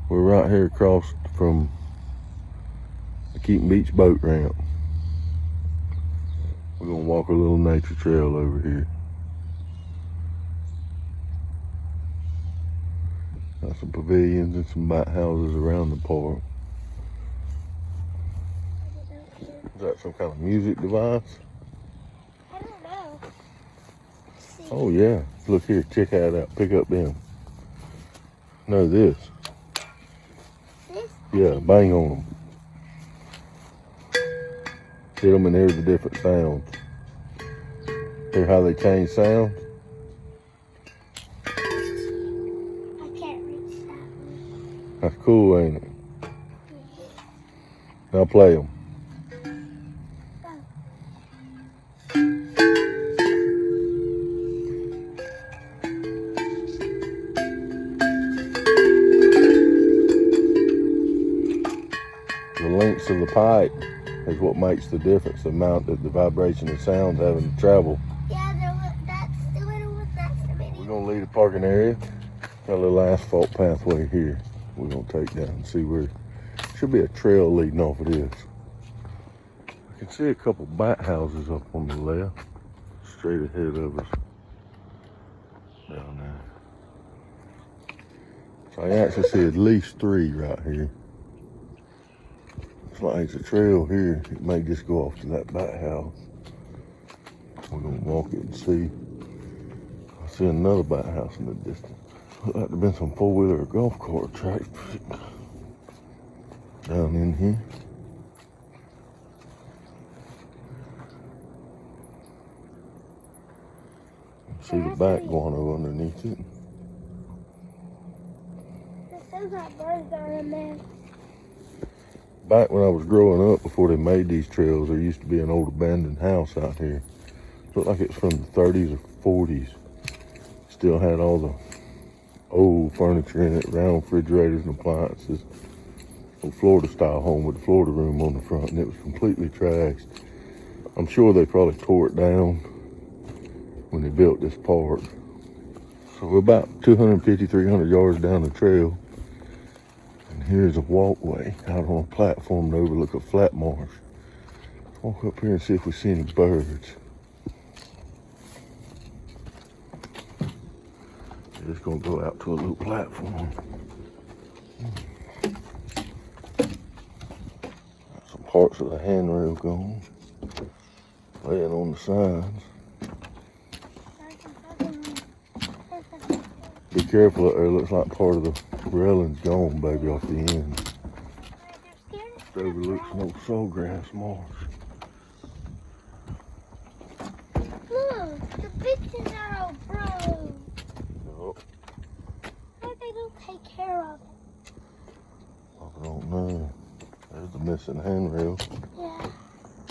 We're right here across from the Keaton Beach boat ramp. We're gonna walk a little nature trail over here. Got some pavilions and some bat houses around the park. Is that some kind of music device? I don't know. Oh yeah, look here, check that out, pick up them. No, this. This? Yeah, bang on them. Hit them and hear the different sounds. Hear how they change sounds? I can't reach that one. That's cool, ain't it? Now play them. The lengths of the pipe is what makes the difference, the amount that the vibration of sounds having to travel. Yeah, that's the little one, that's the mini. We're gonna leave the parking area. Got a little asphalt pathway here. We're gonna take down and see where, should be a trail leading off of this. I can see a couple bat houses up on the left, straight ahead of us, down there. So I actually see at least 3 right here. Looks like it's a trail here. It may just go off to that bat house. We're gonna walk it and see. I see another bat house in the distance. Look like there's been some 4-wheeler or golf cart tracks down in here. See the back guano underneath it. There's some like birds are in there. Back when I was growing up, before they made these trails, there used to be an old abandoned house out here. Looked like it's from the 30s or 40s. Still had all the old furniture in it, round refrigerators and appliances. A Florida style home with a Florida room on the front, and it was completely trashed. I'm sure they probably tore it down when they built this park. So we're about 250, 300 yards down the trail. And here's a walkway out on a platform to overlook a flat marsh. Walk up here and see if we see any birds. Just gonna go out to a little platform. Got some parts of the handrail gone. Laying on the sides. Be careful up there, looks like part of the railing's gone, baby, off the end. It overlooks an old sawgrass marsh. Look, the pictures are all broke. Yup. Why they don't take care of it? I don't know. There's the missing handrail. Yeah.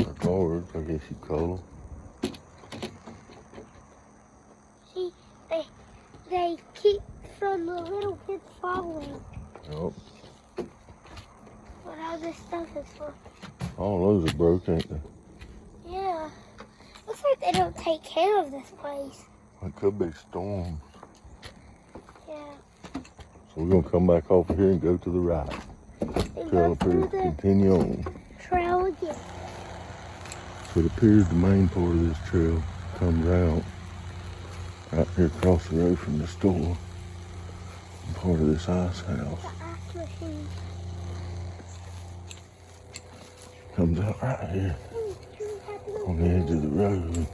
Or guards, I guess you call them. See, they keep from the little kids following. Yup. What all this stuff is for. All those are broke, ain't they? Yeah. Looks like they don't take care of this place. It could be storms. Yeah. So we're gonna come back off of here and go to the right. And Trail go appears through to the continue on. trail again. So it appears the main part of this trail comes out right here across the road from the store. And part of this ice house The ice machine. comes out right here on the edge of the road.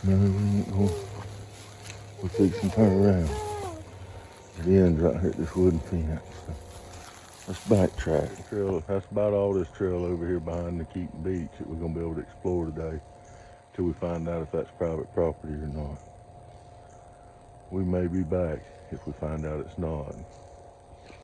No, we ain't going. We're fixing to turn around. The end's right here at this wooden fence. So let's backtrack. Trail, that's about all this trail over here behind the Keaton Beach that we're gonna be able to explore today, till we find out if that's private property or not. We may be back if we find out it's not.